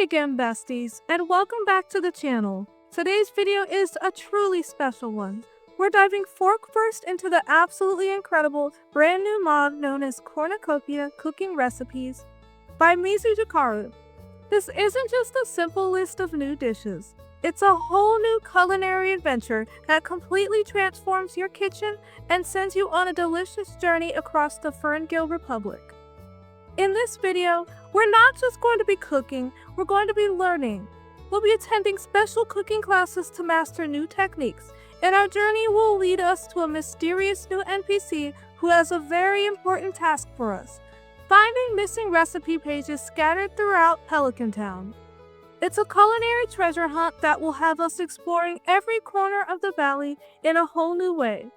Hey again, besties, and welcome back to the channel. Today's video is a truly special one. We're diving fork first into the absolutely incredible brand new mod known as Cornucopia Cooking Recipes by Mizu Jakaru. This isn't just a simple list of new dishes. It's a whole new culinary adventure that completely transforms your kitchen and sends you on a delicious journey across the Ferngill Republic. In this video, we're not just going to be cooking, we're going to be learning. We'll be attending special cooking classes to master new techniques, and our journey will lead us to a mysterious new NPC who has a very important task for us: finding missing recipe pages scattered throughout Pelican Town. It's a culinary treasure hunt that will have us exploring every corner of the valley in a whole new way.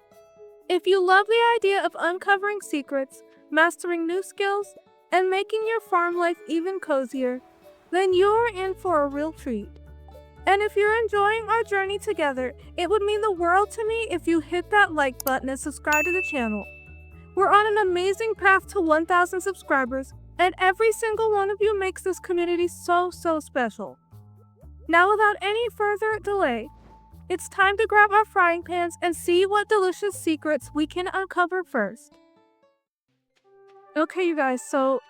If you love the idea of uncovering secrets, mastering new skills, and making your farm life even cozier, then you're in for a real treat. And if you're enjoying our journey together, it would mean the world to me if you hit that like button and subscribe to the channel. We're on an amazing path to 1,000 subscribers, and every single one of you makes this community so special. Now, without any further delay, it's time to grab our frying pans and see what delicious secrets we can uncover first. Okay, you guys, so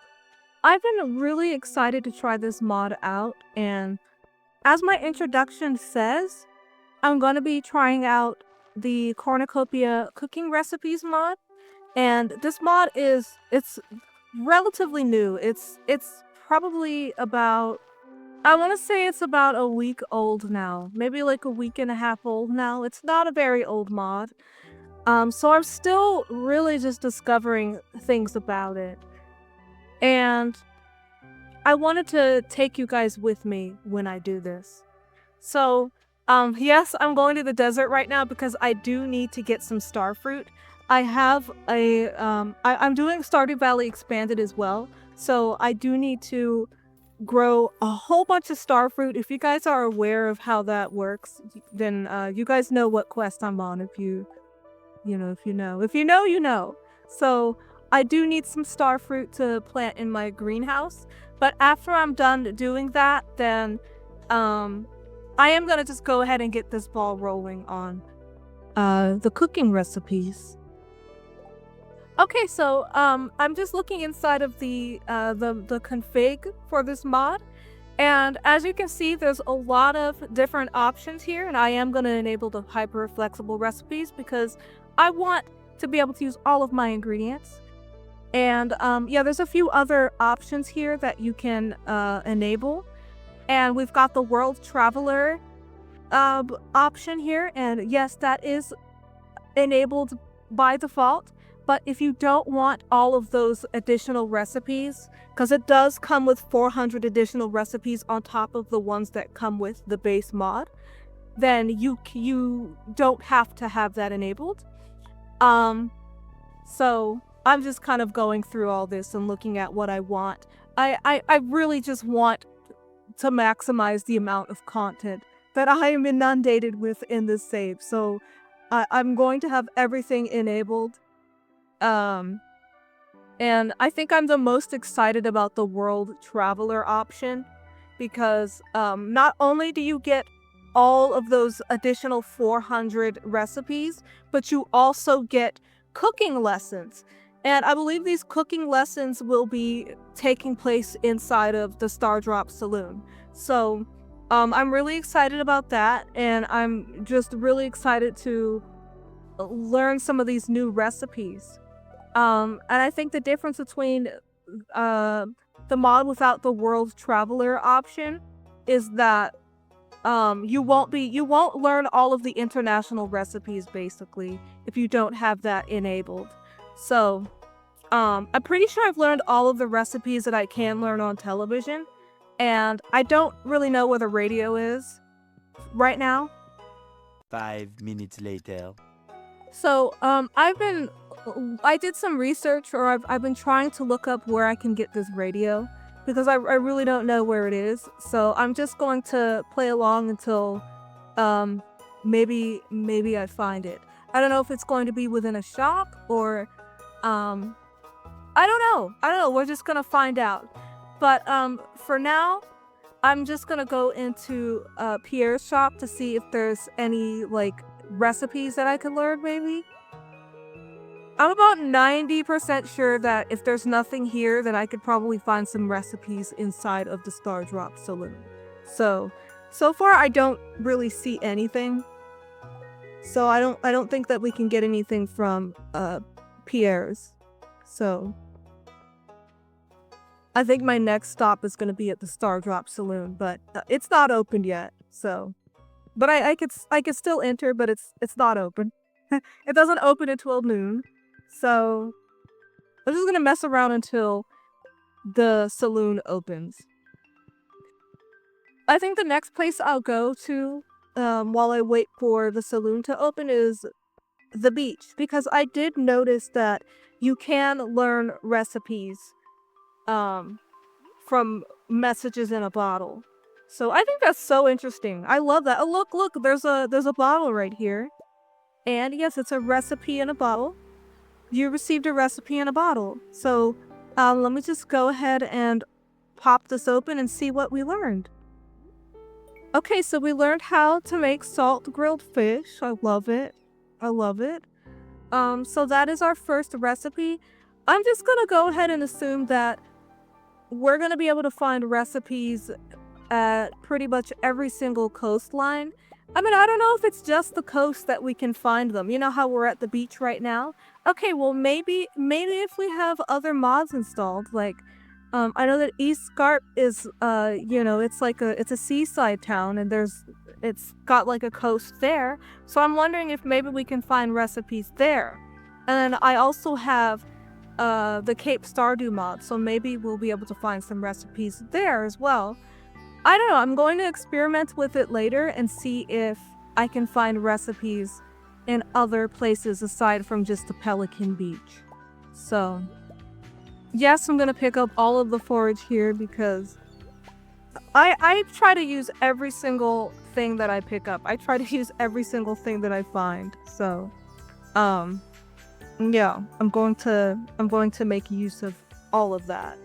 I've been really excited to try this mod out, and as my introduction says, I'm going to be trying out the Cornucopia Cooking Recipes mod, and this mod it's relatively new. It's probably about, I want to say it's about a week old now, maybe like a week and a half old now. It's not a very old mod. So I'm still really just discovering things about it. And I wanted to take you guys with me when I do this. So, yes, I'm going to the desert right now because I do need to get some star fruit. I have I'm doing Stardew Valley Expanded as well. So I do need to grow a whole bunch of star fruit. If you guys are aware of how that works, then you guys know what quest I'm on if you know, you know. So I do need some star fruit to plant in my greenhouse. But after I'm done doing that, then I am going to just go ahead and get this ball rolling on the cooking recipes. Okay, so I'm just looking inside of the config for this mod. And as you can see, there's a lot of different options here, and I am going to enable the hyper flexible recipes because I want to be able to use all of my ingredients. And yeah, there's a few other options here that you can enable. And we've got the World Traveler option here, and yes, that is enabled by default. But if you don't want all of those additional recipes, because it does come with 400 additional recipes on top of the ones that come with the base mod, then you don't have to have that enabled. So I'm just kind of going through all this and looking at what I want. I really just want to maximize the amount of content that I am inundated with in this save. So I'm going to have everything enabled. And I think I'm the most excited about the World Traveler option because not only do you get all of those additional 400 recipes, but you also get cooking lessons. And I believe these cooking lessons will be taking place inside of the Star Drop Saloon. So I'm really excited about that, and I'm just really excited to learn some of these new recipes. And I think the difference between the mod without the World Traveler option is that you won't learn all of the international recipes basically if you don't have that enabled. So I'm pretty sure I've learned all of the recipes that I can learn on television, and I don't really know where the radio is right now. 5 minutes later. So I did some research, or I've been trying to look up where I can get this radio because I really don't know where it is. So I'm just going to play along until maybe I find it. I don't know if it's going to be within a shop or I don't know. We're just gonna find out. But for now, I'm just gonna go into Pierre's shop to see if there's any like recipes that I could learn maybe. I'm about 90% sure that if there's nothing here, then I could probably find some recipes inside of the Star Drop Saloon. So far I don't really see anything. So I don't think that we can get anything from Pierre's. So I think my next stop is going to be at the Star Drop Saloon, but it's not open yet. So, but I could still enter, but it's not open. It doesn't open until noon. So I'm just gonna mess around until the saloon opens. I think the next place I'll go to while I wait for the saloon to open is the beach, because I did notice that you can learn recipes from messages in a bottle. So I think that's so interesting. I love that. Oh, look, there's a bottle right here. And yes, it's a recipe in a bottle. You received a recipe in a bottle. So let me just go ahead and pop this open and see what we learned. Okay, so we learned how to make salt grilled fish. I love it. I love it. So that is our first recipe. I'm just gonna go ahead and assume that we're gonna be able to find recipes at pretty much every single coastline. I mean, I don't know if it's just the coast that we can find them. You know how we're at the beach right now? Okay, well maybe if we have other mods installed, like I know that East Scarp is it's a seaside town, and it's got like a coast there. So I'm wondering if maybe we can find recipes there. And then I also have the Cape Stardew mod, so maybe we'll be able to find some recipes there as well. I don't know, I'm going to experiment with it later and see if I can find recipes in other places aside from just the Pelican Beach. So, yes, I'm going to pick up all of the forage here because I try to use every single thing that I pick up. I try to use every single thing that I find. So, yeah, I'm going to make use of all of that.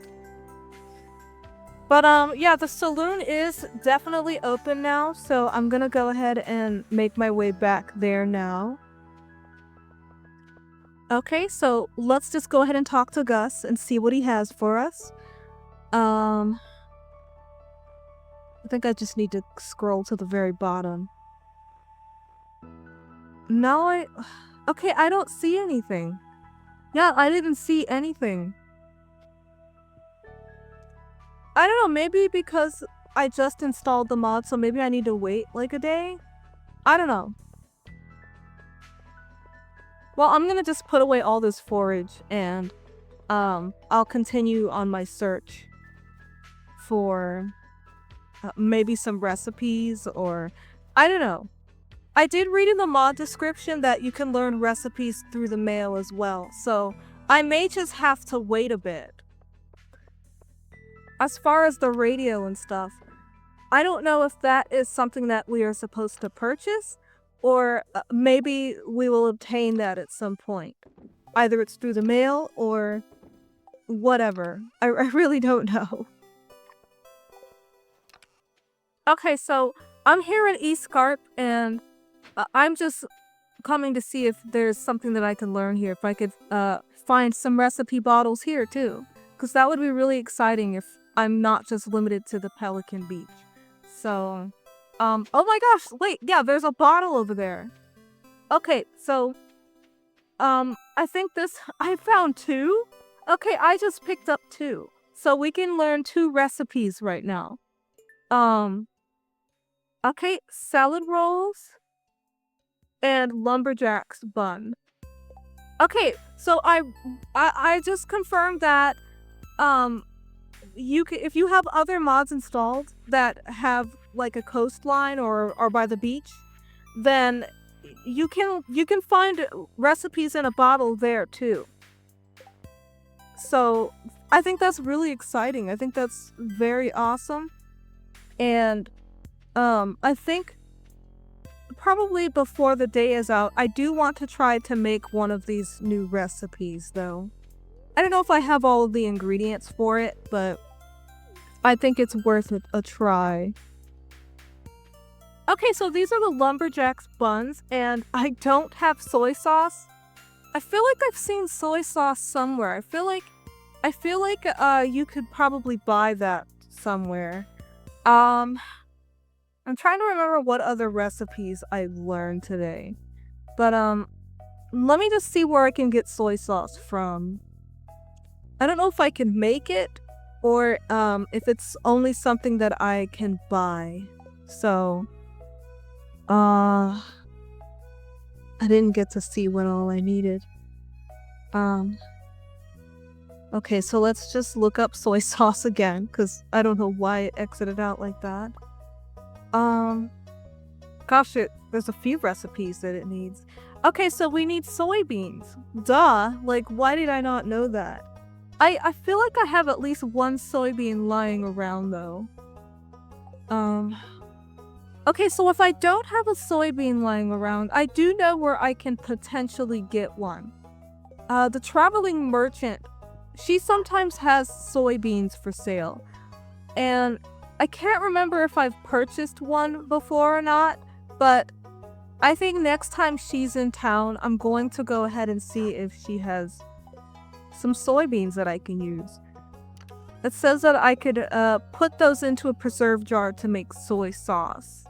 But yeah, the saloon is definitely open now, so I'm gonna go ahead and make my way back there now. Okay, so let's just go ahead and talk to Gus and see what he has for us. I think I just need to scroll to the very bottom. No, okay, I don't see anything. Yeah, I didn't see anything. I don't know, maybe because I just installed the mod, so maybe I need to wait like a day? I don't know. Well, I'm gonna just put away all this forage and I'll continue on my search for maybe some recipes, or I don't know. I did read in the mod description that you can learn recipes through the mail as well, so I may just have to wait a bit. As far as the radio and stuff, I don't know if that is something that we are supposed to purchase, or maybe we will obtain that at some point. Either it's through the mail or whatever. I really don't know. Okay, so I'm here in East Scarp, and I'm just coming to see if there's something that I can learn here. If I could find some recipe bottles here too, because that would be really exciting if I'm not just limited to the Pelican Beach. So, oh my gosh, wait, yeah, there's a bottle over there. Okay, so, I think I found 2. Okay, I just picked up 2. So we can learn 2 recipes right now. Okay, salad rolls and lumberjack's bun. Okay, so I just confirmed that, if you have other mods installed that have like a coastline or by the beach, then you can find recipes in a bottle there too. So I think that's really exciting. I think that's very awesome. And I think probably before the day is out, I do want to try to make one of these new recipes though. I don't know if I have all of the ingredients for it, but I think it's worth it a try. Okay, so these are the lumberjacks buns, and I don't have soy sauce. I feel like I've seen soy sauce somewhere. I feel like you could probably buy that somewhere. I'm trying to remember what other recipes I learned today. But let me just see where I can get soy sauce from. I don't know if I can make it or if it's only something that I can buy. So I didn't get to see what all I needed. Okay, so let's just look up soy sauce again, because I don't know why it exited out like that. Gosh, there's a few recipes that it needs. Okay, so we need soybeans. Duh, like, why did I not know that? I feel like I have at least one soybean lying around, though. Okay, so if I don't have a soybean lying around, I do know where I can potentially get one. The traveling merchant, she sometimes has soybeans for sale. And I can't remember if I've purchased one before or not, but I think next time she's in town, I'm going to go ahead and see if she has some soybeans that I can use. It says that I could put those into a preserve jar to make soy sauce.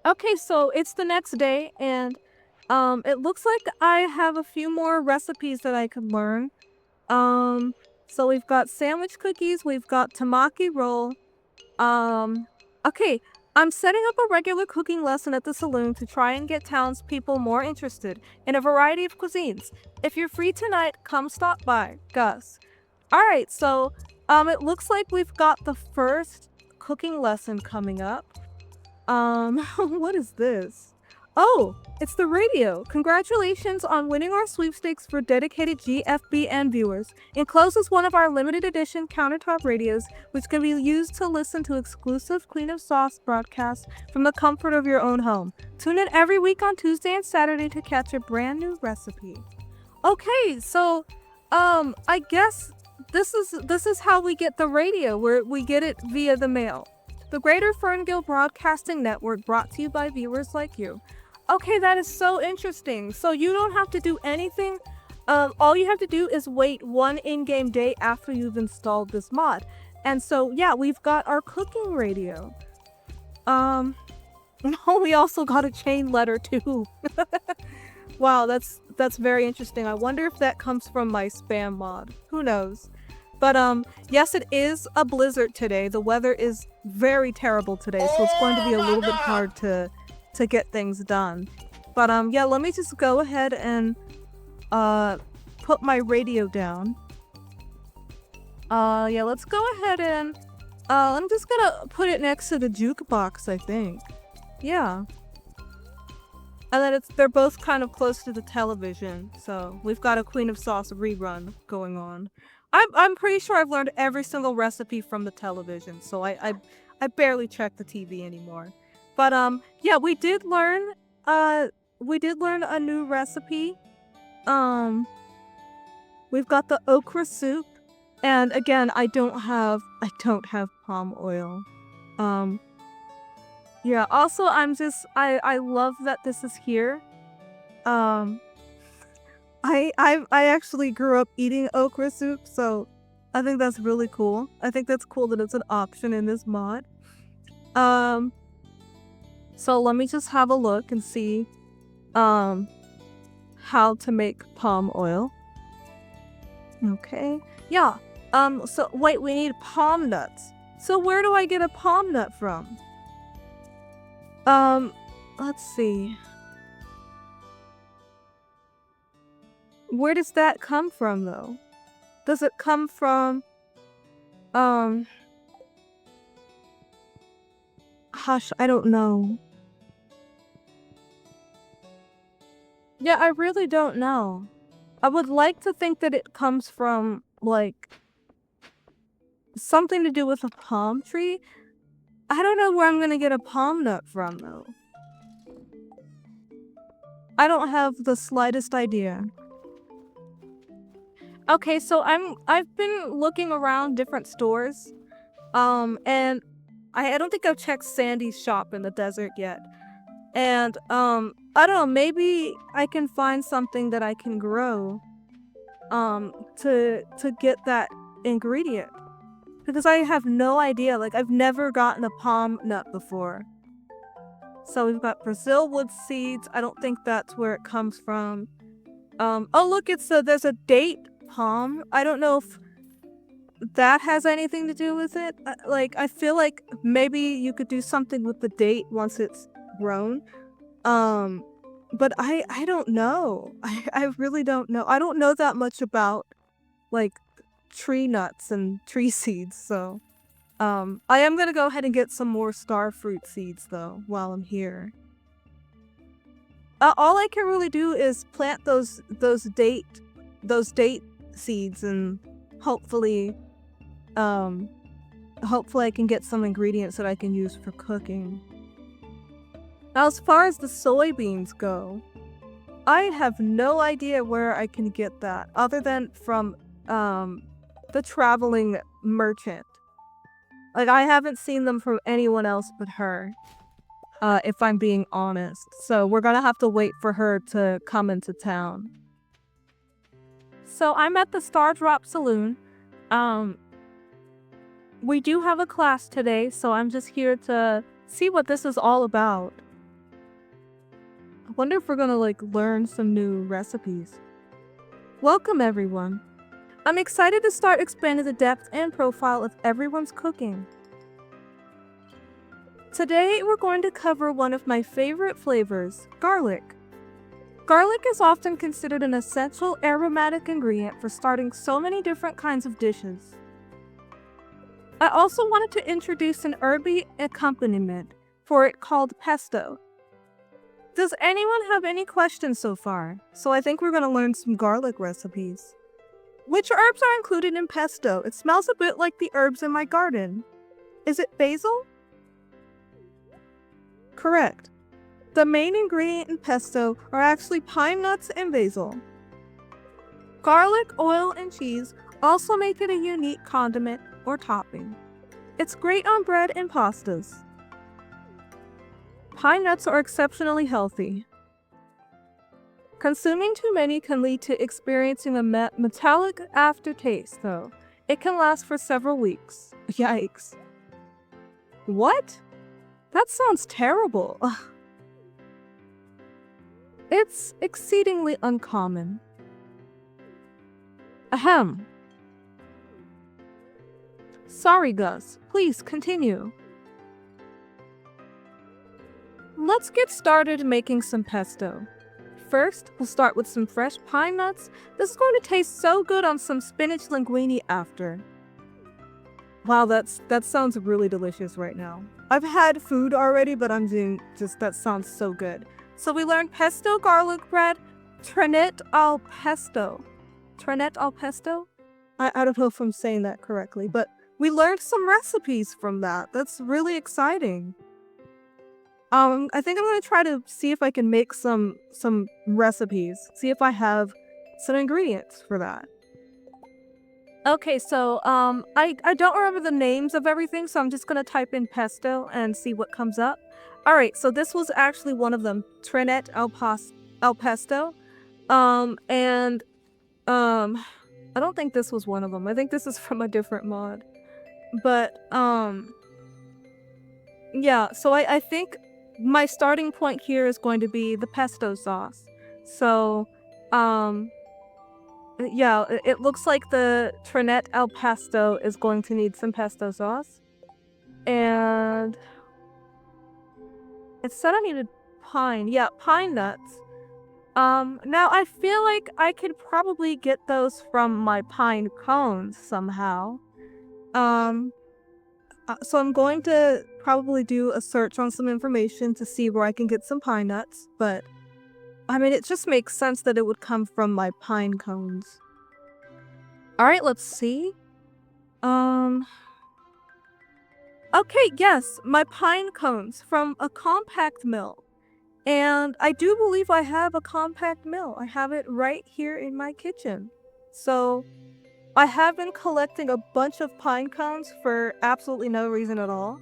Okay, so it's the next day, and it looks like I have a few more recipes that I could learn. So we've got sandwich cookies, we've got tamaki roll. Okay, I'm setting up a regular cooking lesson at the saloon to try and get townspeople more interested in a variety of cuisines. If you're free tonight, come stop by. Gus. Alright, so it looks like we've got the first cooking lesson coming up. What is this? Oh, it's the radio. Congratulations on winning our sweepstakes for dedicated GFBN viewers. Encloses one of our limited edition countertop radios, which can be used to listen to exclusive Queen of Sauce broadcasts from the comfort of your own home. Tune in every week on Tuesday and Saturday to catch a brand new recipe. Okay, so I guess this is how we get the radio, where we get it via the mail. The Greater Ferngill Broadcasting Network, brought to you by viewers like you. Okay, that is so interesting. So you don't have to do anything. All you have to do is wait one in-game day after you've installed this mod. And so, yeah, we've got our cooking radio. We also got a chain letter too. Wow, that's very interesting. I wonder if that comes from my spam mod. Who knows? But yes, it is a blizzard today. The weather is very terrible today, so it's going to be a little bit hard to get things done. But yeah, let me just go ahead and put my radio down. Yeah, let's go ahead and I'm just gonna put it next to the jukebox, I think. Yeah. And then they're both kind of close to the television, so we've got a Queen of Sauce rerun going on. I'm pretty sure I've learned every single recipe from the television, so I barely check the TV anymore. But yeah, we did learn a new recipe. We've got the okra soup, and again, I don't have palm oil. Yeah, also I love that this is here. I actually grew up eating okra soup, so I think that's really cool. I think that's cool that it's an option in this mod. So let me just have a look and see how to make palm oil. Okay. Yeah. So wait, we need palm nuts. So where do I get a palm nut from? Let's see. Where does that come from, though? Does it come from, hush, I don't know. Yeah, I really don't know. I would like to think that it comes from, like, something to do with a palm tree. I don't know where I'm gonna get a palm nut from, though. I don't have the slightest idea. Okay, so I've been looking around different stores. And I don't think I've checked Sandy's shop in the desert yet. And I don't know, maybe I can find something that I can grow to get that ingredient. Because I have no idea. Like, I've never gotten a palm nut before. So we've got Brazil wood seeds. I don't think that's where it comes from. Oh look, there's a date palm. I don't know if that has anything to do with it. Like, I feel like maybe you could do something with the date once it's grown. But I don't know. I really don't know. I don't know that much about like tree nuts and tree seeds, so I am gonna go ahead and get some more star fruit seeds though while I'm here. All I can really do is plant those date seeds, and hopefully I can get some ingredients that I can use for cooking. Now, as far as the soybeans go, I have no idea where I can get that other than from the traveling merchant. Like, I haven't seen them from anyone else but her, if I'm being honest. So we're gonna have to wait for her to come into town. So I'm at the Star Drop Saloon. We do have a class today, so I'm just here to see what this is all about. I wonder if we're gonna like learn some new recipes. Welcome everyone. I'm excited to start expanding the depth and profile of everyone's cooking. Today we're going to cover one of my favorite flavors, garlic. Garlic is often considered an essential aromatic ingredient for starting so many different kinds of dishes. I also wanted to introduce an herby accompaniment for it called pesto. Does anyone have any questions so far? So I think we're going to learn some garlic recipes. Which herbs are included in pesto? It smells a bit like the herbs in my garden. Is it basil? Correct. The main ingredient in pesto are actually pine nuts and basil. Garlic, oil, and cheese also make it a unique condiment or topping. It's great on bread and pastas. Pine nuts are exceptionally healthy. Consuming too many can lead to experiencing a metallic aftertaste, though. It can last for several weeks. Yikes. What? That sounds terrible. It's exceedingly uncommon. Ahem. Sorry, Gus. Please continue. Let's get started making some pesto. First, we'll start with some fresh pine nuts. This is going to taste so good on some spinach linguine after. Wow, that sounds really delicious right now. I've had food already, but that sounds so good. So we learned pesto garlic bread, trenette al pesto. Trenette al pesto? I don't know if I'm saying that correctly, but we learned some recipes from that. That's really exciting. I think I'm gonna try to see if I can make some recipes. See if I have some ingredients for that. Okay, so I don't remember the names of everything, so I'm just gonna type in pesto and see what comes up. All right, so this was actually one of them, trenette al pesto, I don't think this was one of them. I think this is from a different mod, but yeah. So I think my starting point here is going to be the pesto sauce. So yeah, it looks like the trenette al pesto is going to need some pesto sauce. And it said I needed pine. Yeah, pine nuts. Now I feel like I could probably get those from my pine cones somehow. So I'm going to probably do a search on some information to see where I can get some pine nuts, but I mean, it just makes sense that it would come from my pine cones. Alright, let's see. Okay, yes, my pine cones from a compact mill. And I do believe I have a compact mill. I have it right here in my kitchen. So I have been collecting a bunch of pine cones for absolutely no reason at all,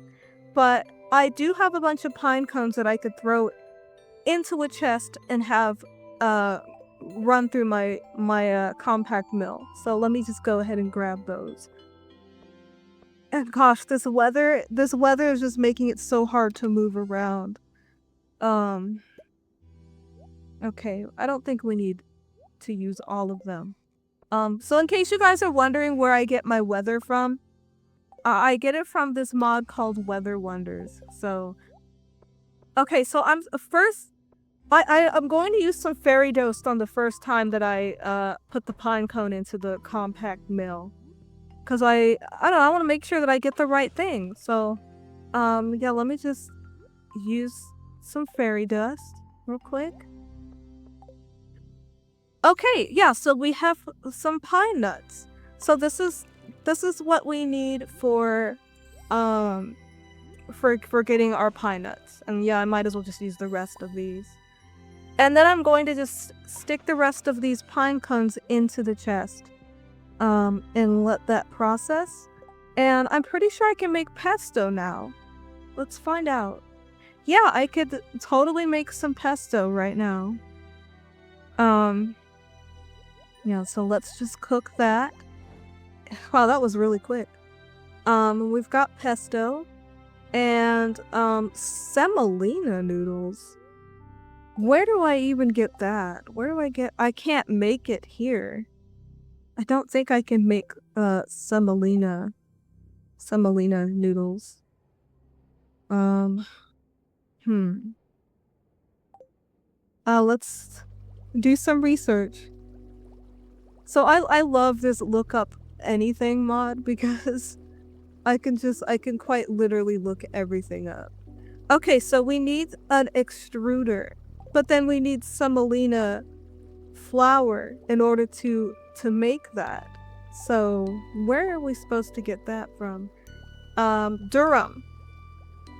but I do have a bunch of pine cones that I could throw into a chest and have run through my compact mill. So let me just go ahead and grab those. And gosh, this weather is just making it so hard to move around. Okay, I don't think we need to use all of them. So in case you guys are wondering where I get my weather from, I get it from this mod called Weather Wonders. So, okay, so I'm going to use some fairy dust on the first time that I put the pine cone into the compact mill. Cause I don't know, I want to make sure that I get the right thing. So, yeah, let me just use some fairy dust real quick. Okay, yeah, so we have some pine nuts. So this is what we need for getting our pine nuts. And yeah, I might as well just use the rest of these. And then I'm going to just stick the rest of these pine cones into the chest. And let that process. And I'm pretty sure I can make pesto now. Let's find out. Yeah, I could totally make some pesto right now. Yeah, so let's just cook that. Wow, that was really quick. We've got pesto and semolina noodles. Where do I even get that? I can't make it here. I don't think I can make semolina noodles. Let's do some research. So I love this look up anything mod because I can quite literally look everything up. Okay, so we need an extruder, but then we need semolina flour in order to make that. So where are we supposed to get that from? Durum.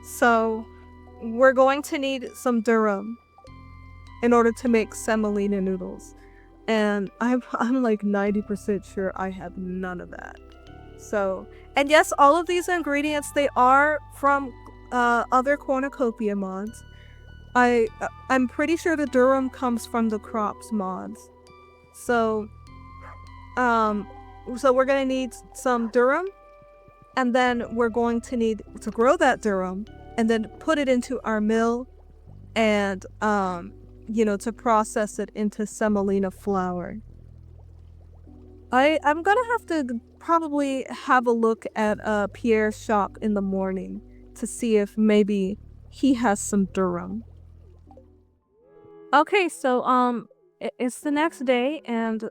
So we're going to need some durum in order to make semolina noodles. And I'm like 90% sure I have none of that. So, and yes, all of these ingredients, they are from other Cornucopia mods. I'm pretty sure the durum comes from the crops mods. So we're gonna need some durum, and then we're going to need to grow that durum and then put it into our mill and to process it into semolina flour. I'm gonna have to probably have a look at Pierre's shop in the morning to see if maybe he has some durum. Okay, so it's the next day, and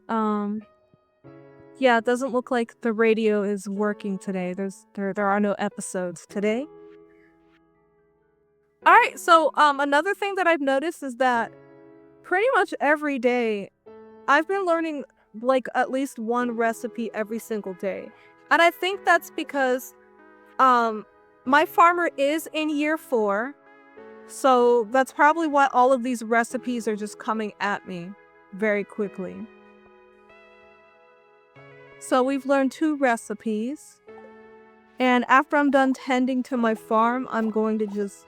yeah, it doesn't look like the radio is working today. There are no episodes today. All right, so another thing that I've noticed is that pretty much every day I've been learning like at least one recipe every single day. And I think that's because my farmer is in year 4. So that's probably why all of these recipes are just coming at me very quickly. So we've learned 2 recipes. And after I'm done tending to my farm, I'm going to just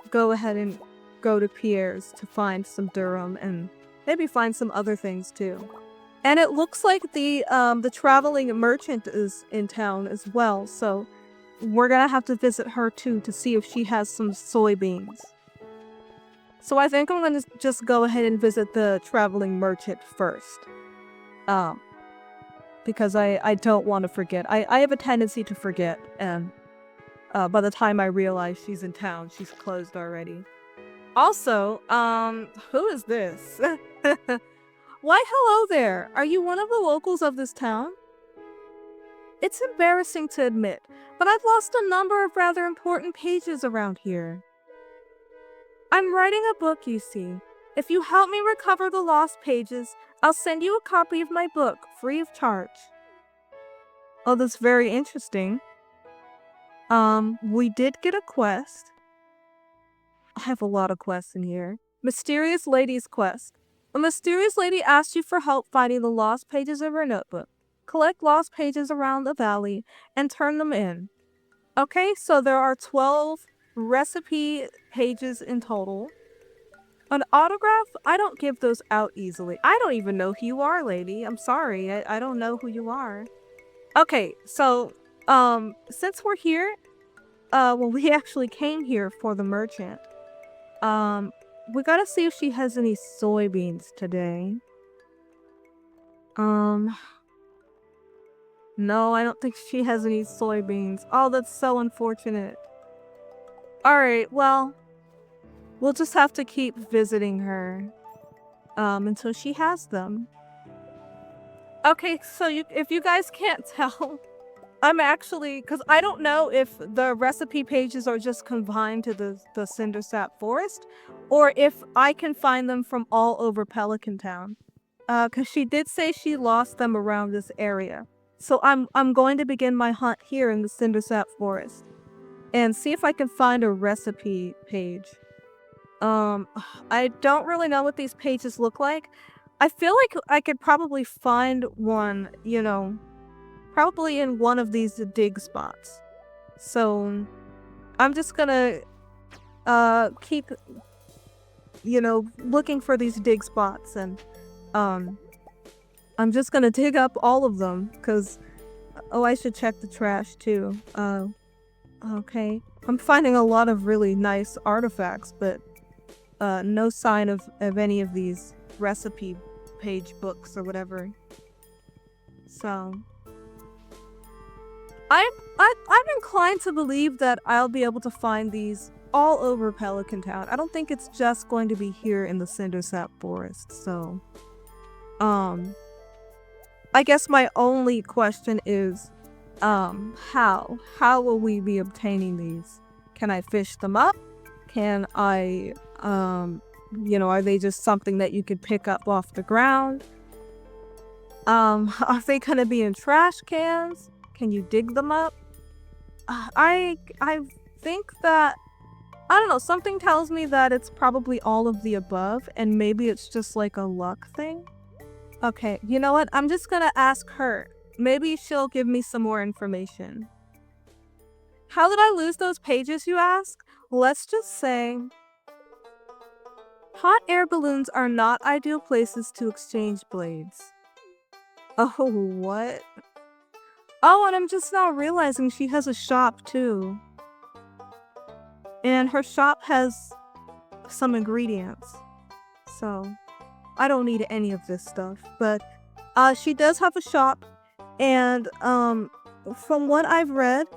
go ahead and go to Pierre's to find some durum and maybe find some other things too. And it looks like the traveling merchant is in town as well, so we're gonna have to visit her too to see if she has some soybeans. So I think I'm gonna just go ahead and visit the traveling merchant first. Because I don't want to forget. I have a tendency to forget, and by the time I realize she's in town, she's closed already. Also, who is this? Why, hello there. Are you one of the locals of this town? It's embarrassing to admit, but I've lost a number of rather important pages around here. I'm writing a book, you see. If you help me recover the lost pages, I'll send you a copy of my book, free of charge. Oh, that's very interesting. We did get a quest. I have a lot of quests in here. Mysterious Lady's Quest. A mysterious lady asked you for help finding the lost pages of her notebook. Collect lost pages around the valley and turn them in. Okay, so there are 12 recipe pages in total. An autograph? I don't give those out easily. I don't even know who you are, lady. I'm sorry. I don't know who you are. Okay, so, since we're here, well, we actually came here for the merchant. We gotta see if she has any soybeans today. No, I don't think she has any soybeans. Oh, that's so unfortunate. Alright, well, we'll just have to keep visiting her, until she has them. Okay, so if you guys can't tell, I'm actually, because I don't know if the recipe pages are just confined to the Cindersap Forest, or if I can find them from all over Pelican Town. Because she did say she lost them around this area. So I'm going to begin my hunt here in the Cindersap Forest and see if I can find a recipe page. I don't really know what these pages look like. I feel like I could probably find one, probably in one of these dig spots. So I'm just gonna keep looking for these dig spots, and I'm just gonna dig up all of them because I should check the trash too. Okay. I'm finding a lot of really nice artifacts, but no sign of any of these recipe page books or whatever. So I'm inclined to believe that I'll be able to find these all over Pelican Town. I don't think it's just going to be here in the Cindersap Forest. So I guess my only question is how will we be obtaining these? Can I fish them up? Can I are they just something that you could pick up off the ground? Are they gonna be in trash cans? Can you dig them up? I think that, I don't know, something tells me that it's probably all of the above, and maybe it's just like a luck thing. Okay, you know what? I'm just gonna ask her. Maybe she'll give me some more information. How did I lose those pages, you ask? Let's just say hot air balloons are not ideal places to exchange blades. Oh, what? Oh, and I'm just now realizing she has a shop too. And her shop has some ingredients. So, I don't need any of this stuff. But she does have a shop, and from what I've read,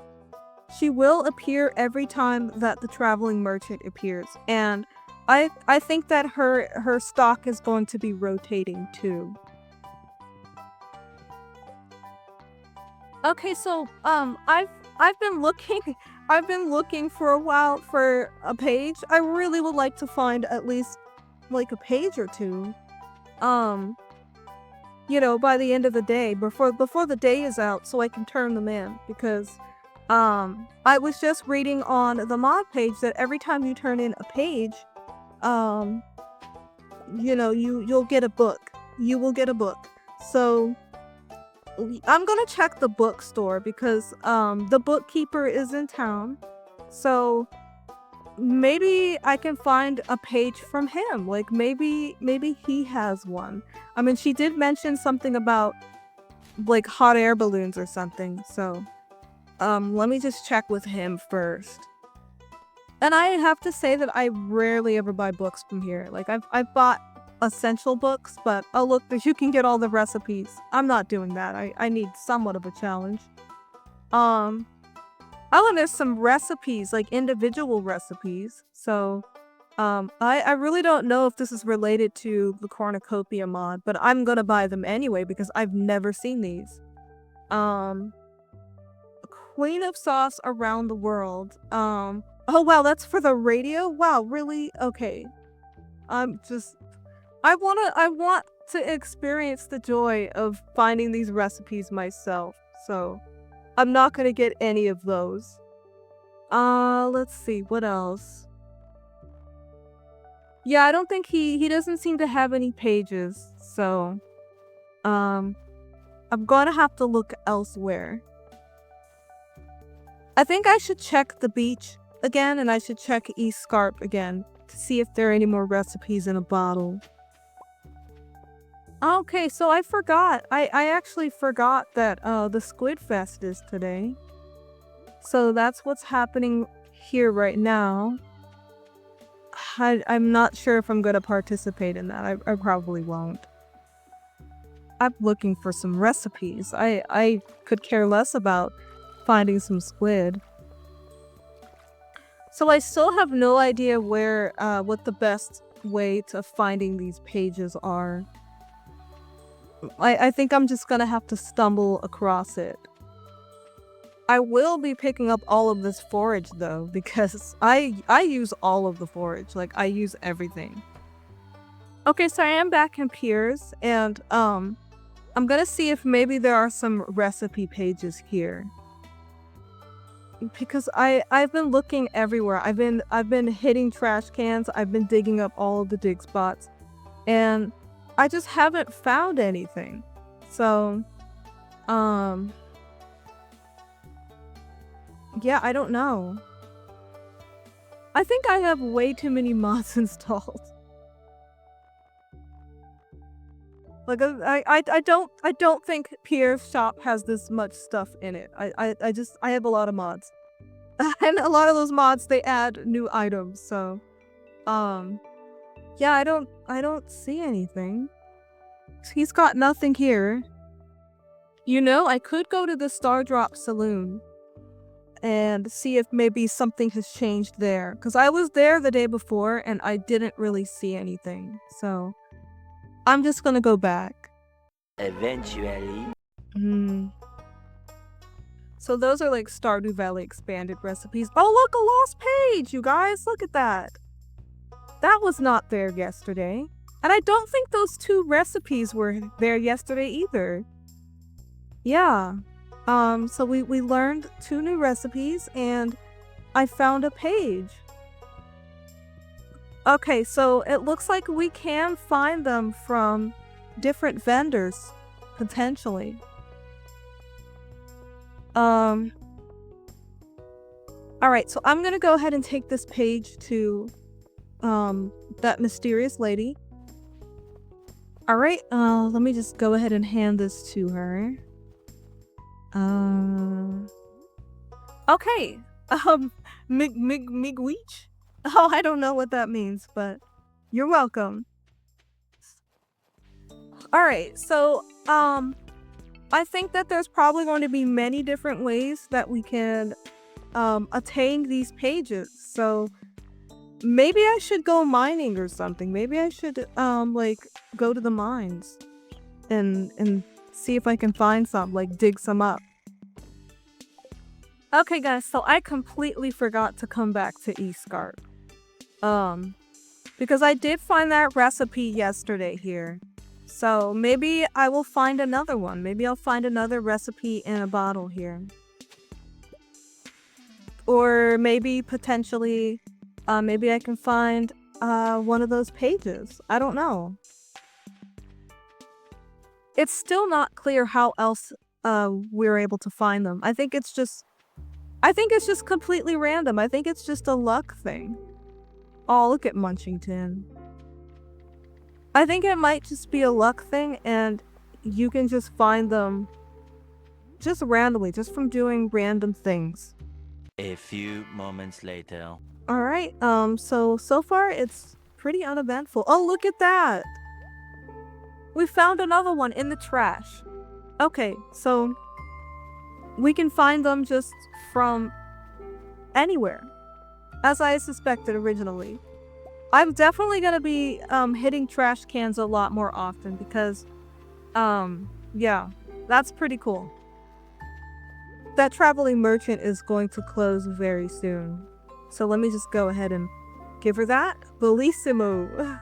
she will appear every time that the traveling merchant appears. And I think that her stock is going to be rotating too. Okay, so I've been looking for a while for a page. I really would like to find at least like a page or two. By the end of the day, before the day is out, so I can turn them in, because I was just reading on the mod page that every time you turn in a page, you'll get a book. You will get a book. So I'm gonna check the bookstore because the bookkeeper is in town. So maybe I can find a page from him. Like maybe he has one. I mean, she did mention something about like hot air balloons or something. So let me just check with him first. And I have to say that I rarely ever buy books from here. Like I've bought essential books, but oh look, you can get all the recipes. I'm not doing that. I need somewhat of a challenge. Oh, and there's some recipes, like individual recipes. So I really don't know if this is related to the Cornucopia mod, but I'm gonna buy them anyway because I've never seen these. Queen of Sauce Around the World. Oh wow, that's for the radio? Wow, really? Okay. I want to experience the joy of finding these recipes myself, so I'm not gonna get any of those. Let's see, what else? Yeah, I don't think he doesn't seem to have any pages, so I'm gonna have to look elsewhere. I think I should check the beach again, and I should check East Scarp again to see if there are any more recipes in a bottle. Okay, so I forgot. I actually forgot that the Squid Fest is today. So that's what's happening here right now. I'm not sure if I'm going to participate in that. I probably won't. I'm looking for some recipes. I could care less about finding some squid. So I still have no idea where, what the best way to finding these pages are. I think I'm just gonna have to stumble across it. I will be picking up all of this forage though, because I use all of the forage. Like, I use everything. Okay, so I am back in Piers, and I'm gonna see if maybe there are some recipe pages here. Because I've been looking everywhere. I've been hitting trash cans, I've been digging up all of the dig spots, and I just haven't found anything. So yeah, I don't know. I think I have way too many mods installed. Like, I don't think Pierre's shop has this much stuff in it. I have a lot of mods. And a lot of those mods, they add new items, so yeah, I don't see anything. He's got nothing here. You know, I could go to the Stardrop Saloon and see if maybe something has changed there, because I was there the day before and I didn't really see anything, so I'm just gonna go back. Eventually. So those are like Stardew Valley expanded recipes. Oh, look, a lost page, you guys. Look at that. That was not there yesterday. And I don't think those 2 recipes were there yesterday either. Yeah. So we learned 2 new recipes, and I found a page. Okay, so it looks like we can find them from different vendors, potentially. Alright, so I'm gonna go ahead and take this page to that mysterious lady. Alright, let me just go ahead and hand this to her. Okay. Migweech? Oh, I don't know what that means, but you're welcome. Alright, so I think that there's probably going to be many different ways that we can attain these pages. So maybe I should go mining or something. Maybe I should like go to the mines and see if I can find some, like dig some up. Okay guys, so I completely forgot to come back to East Scarp. Because I did find that recipe yesterday here. So maybe I will find another one. Maybe I'll find another recipe in a bottle here. Or maybe potentially, maybe I can find one of those pages. I don't know. It's still not clear how else we're able to find them. I think it's just completely random. I think it's just a luck thing. Oh, look at Munchington. I think it might just be a luck thing, and you can just find them just randomly, just from doing random things. A few moments later. Alright, so far it's pretty uneventful. Oh, look at that! We found another one in the trash. Okay, so we can find them just from anywhere, as I suspected originally. I'm definitely gonna be hitting trash cans a lot more often because, yeah, that's pretty cool. That traveling merchant is going to close very soon. So let me just go ahead and give her that. Bellissimo.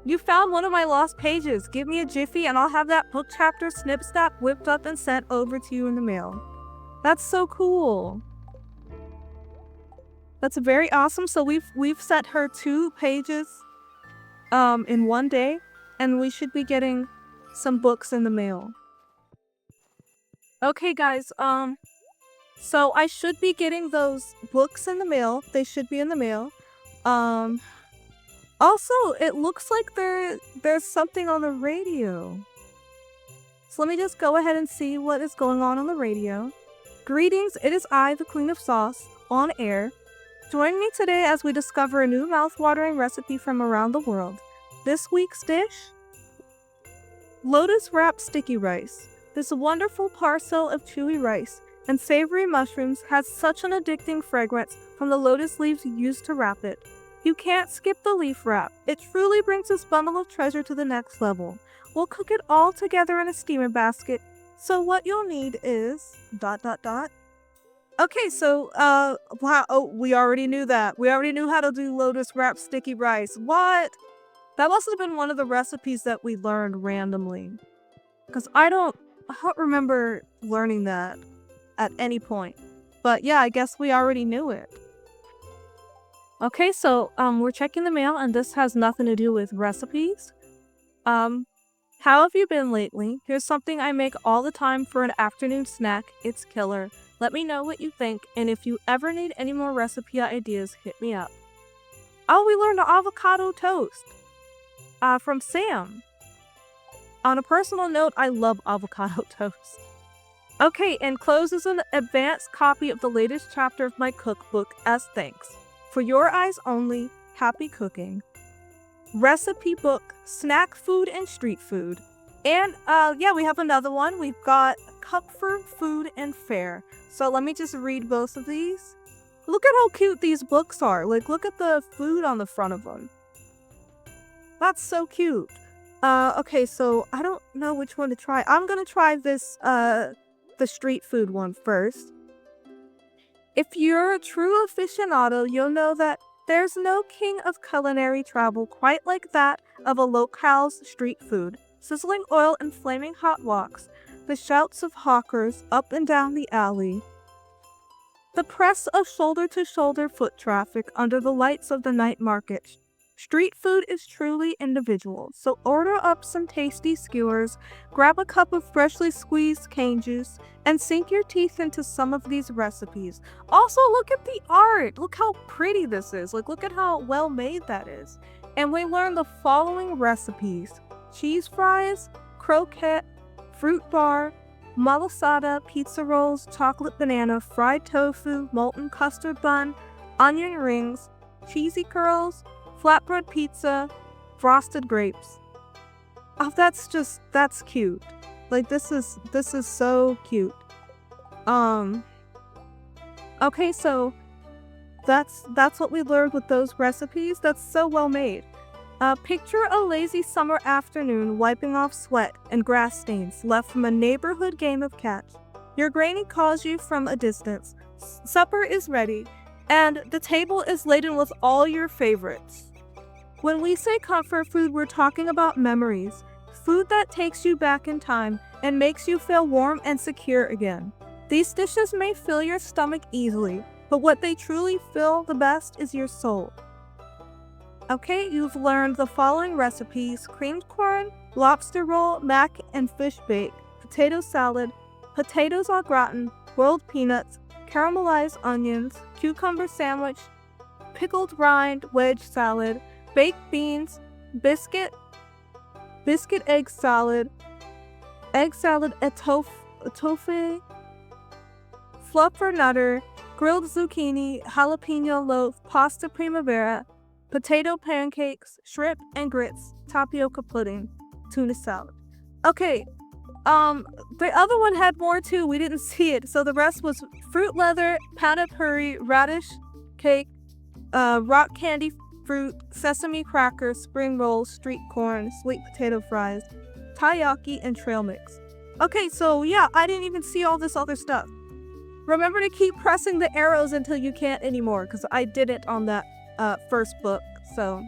You found one of my lost pages. Give me a jiffy and I'll have that book chapter snip-snap whipped up and sent over to you in the mail. That's so cool. That's very awesome. So we've sent her 2 pages in one day, and we should be getting some books in the mail. Okay, guys, so I should be getting those books in the mail. They should be in the mail. Also, it looks like there's something on the radio. So let me just go ahead and see what is going on the radio. Greetings, it is I, the Queen of Sauce, on air. Join me today as we discover a new mouth-watering recipe from around the world. This week's dish? Lotus wrapped sticky rice. This wonderful parcel of chewy rice and savory mushrooms has such an addicting fragrance from the lotus leaves used to wrap it. You can't skip the leaf wrap. It truly brings this bundle of treasure to the next level. We'll cook it all together in a steamer basket. So what you'll need is ... Okay, so wow, oh, we already knew that. We already knew how to do lotus wrapped sticky rice. What? That must have been one of the recipes that we learned randomly. Because I don't remember learning that at any point. But yeah, I guess we already knew it. Okay, so we're checking the mail, and this has nothing to do with recipes. How have you been lately? Here's something I make all the time for an afternoon snack. It's killer. Let me know what you think, and if you ever need any more recipe ideas, hit me up. Oh, we learned avocado toast from Sam. On a personal note, I love avocado toast. Okay, encloses an advanced copy of the latest chapter of my cookbook as thanks. For your eyes only, happy cooking. Recipe book, snack food and street food. And yeah, we have another one. We've got Comfort Food and Fare. So let me just read both of these. Look at how cute these books are. Like, look at the food on the front of them. That's so cute. Okay, so I don't know which one to try. I'm gonna try this, the street food one first. If you're a true aficionado, you'll know that there's no king of culinary travel quite like that of a locale's street food. Sizzling oil and flaming hot woks, the shouts of hawkers up and down the alley, the press of shoulder-to-shoulder foot traffic under the lights of the night market. Street food is truly individual, so order up some tasty skewers, grab a cup of freshly squeezed cane juice, and sink your teeth into some of these recipes. Also, look at the art! Look how pretty this is. Like, look at how well made that is. And we learned the following recipes: cheese fries, croquette, fruit bar, malasada, pizza rolls, chocolate banana, fried tofu, molten custard bun, onion rings, cheesy curls, flatbread pizza, frosted grapes. Oh, that's cute. Like, this is so cute. Okay, so that's what we learned with those recipes. That's so well made. Picture a lazy summer afternoon wiping off sweat and grass stains left from a neighborhood game of catch. Your granny calls you from a distance. Supper is ready, and the table is laden with all your favorites. When we say comfort food, we're talking about memories. Food that takes you back in time and makes you feel warm and secure again. These dishes may fill your stomach easily, but what they truly fill the best is your soul. Okay, you've learned the following recipes: creamed corn, lobster roll, mac and fish bake, potato salad, potatoes au gratin, boiled peanuts, caramelized onions, cucumber sandwich, pickled rind wedge salad, baked beans, biscuit egg salad etouffee, fluffernutter, grilled zucchini, jalapeno loaf, pasta primavera, potato pancakes, shrimp and grits, tapioca pudding, tuna salad. Okay, the other one had more too. We didn't see it. So the rest was fruit leather, panna puri, radish cake, rock candy fruit, sesame crackers, spring rolls, street corn, sweet potato fries, taiyaki, and trail mix. Okay, so yeah, I didn't even see all this other stuff. Remember to keep pressing the arrows until you can't anymore, because I did it on that first book. So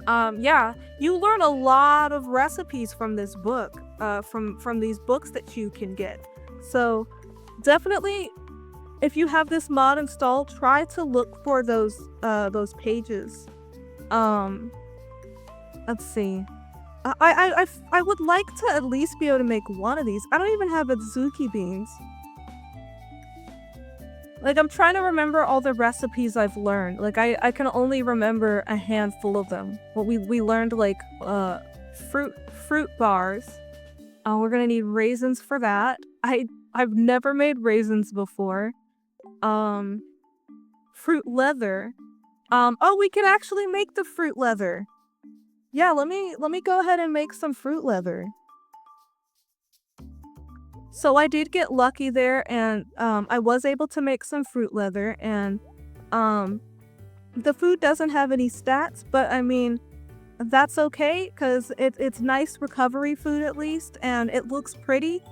yeah, you learn a lot of recipes from this book, from these books that you can get. So definitely, if you have this mod installed, try to look for those pages. Let's see. I would like to at least be able to make one of these. I don't even have azuki beans. Like, I'm trying to remember all the recipes I've learned. Like, I can only remember a handful of them. But we learned, like, fruit bars. We're gonna need raisins for that. I've never made raisins before. Fruit leather. Oh, we can actually make the fruit leather. Yeah, let me go ahead and make some fruit leather. So I did get lucky there, and I was able to make some fruit leather, and the food doesn't have any stats, but I mean, that's okay, because it's nice recovery food at least, and it looks pretty.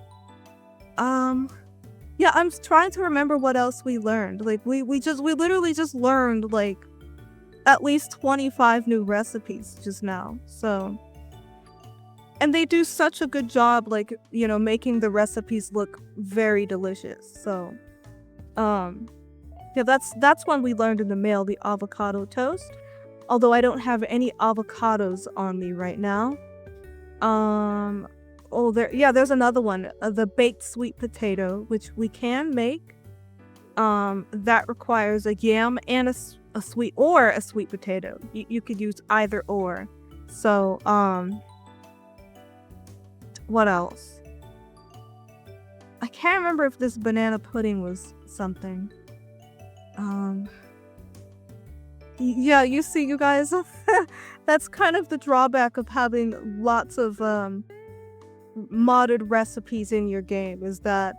Yeah, I'm trying to remember what else we learned. Like, we literally just learned, like, at least 25 new recipes just now, so... And they do such a good job, like, you know, making the recipes look very delicious. So, yeah, that's one we learned in the mail, the avocado toast. Although I don't have any avocados on me right now. Oh, there's another one, the baked sweet potato, which we can make. That requires a yam and a sweet potato. You could use either or. So, what else? I can't remember if this banana pudding was something. Yeah, you see, you guys, that's kind of the drawback of having lots of modded recipes in your game, is that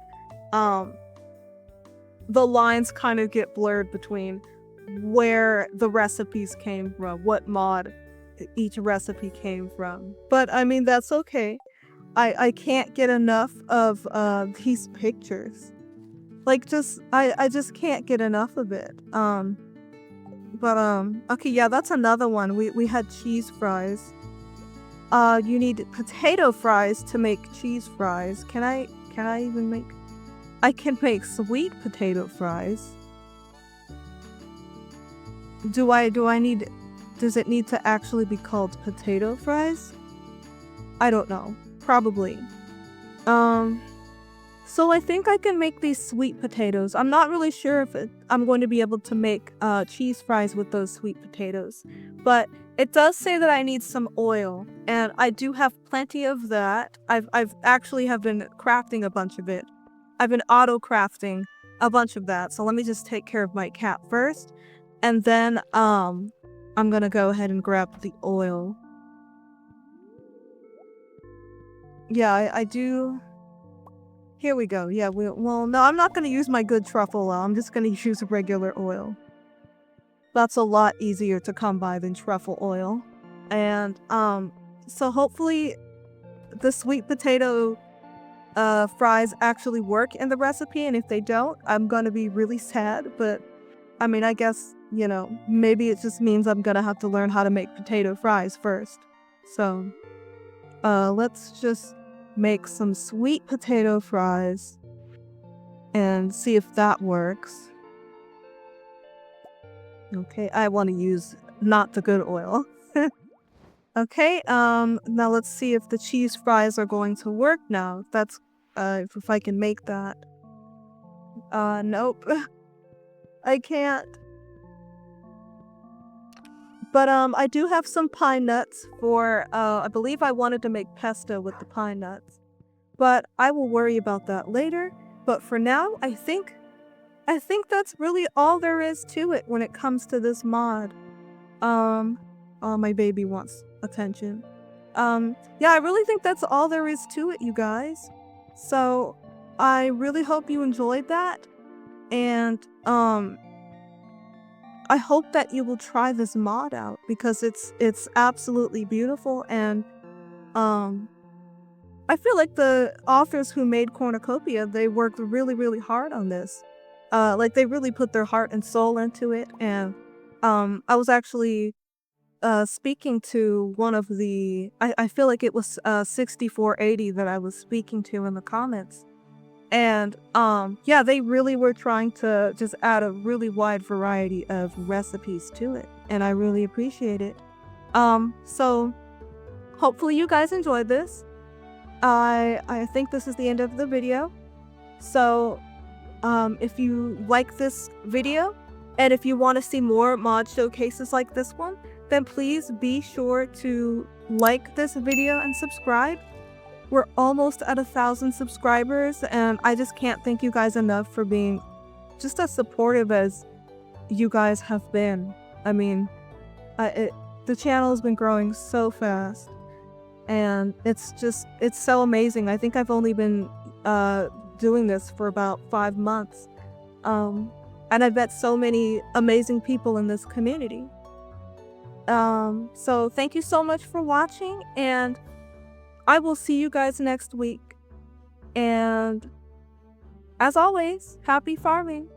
the lines kind of get blurred between where the recipes came from, what mod each recipe came from. But I mean, that's okay. I can't get enough of these pictures. Like, I just can't get enough of it. Okay, yeah, that's another one. We had cheese fries. You need potato fries to make cheese fries. Can I even make... I can make sweet potato fries. Does it need to actually be called potato fries? I don't know. Probably. So I think I can make these sweet potatoes. I'm not really sure if I'm going to be able to make cheese fries with those sweet potatoes. But it does say that I need some oil, and I do have plenty of that. I've actually have been crafting a bunch of it. I've been auto crafting a bunch of that. So let me just take care of my cat first, and then I'm gonna go ahead and grab the oil. Yeah, I do. Here we go. Yeah, well, no, I'm not going to use my good truffle oil. I'm just going to use regular oil. That's a lot easier to come by than truffle oil. And, so hopefully the sweet potato fries actually work in the recipe. And if they don't, I'm going to be really sad. But, I mean, I guess, you know, maybe it just means I'm going to have to learn how to make potato fries first. So, let's just make some sweet potato fries and see if that works. Okay, I want to use not the good oil. Okay, now let's see if the cheese fries are going to work now. That's, if I can make that. Nope. I can't. But, I do have some pine nuts for, I believe I wanted to make pesto with the pine nuts. But I will worry about that later. But for now, I think that's really all there is to it when it comes to this mod. Oh, my baby wants attention. Yeah, I really think that's all there is to it, you guys. So, I really hope you enjoyed that. And, I hope that you will try this mod out, because it's absolutely beautiful, and I feel like the authors who made Cornucopia, they worked really, really hard on this. Like, they really put their heart and soul into it, and I was actually speaking to one of the... I feel like it was 6480 that I was speaking to in the comments. And, yeah, they really were trying to just add a really wide variety of recipes to it, and I really appreciate it. So, hopefully you guys enjoyed this. I think this is the end of the video. So if you like this video and if you want to see more mod showcases like this one, then please be sure to like this video and subscribe. We're almost at 1,000 subscribers, and I just can't thank you guys enough for being just as supportive as you guys have been. I mean, the channel has been growing so fast, and it's so amazing. I think I've only been doing this for about 5 months, and I've met so many amazing people in this community. So thank you so much for watching, and I will see you guys next week. And as always, happy farming!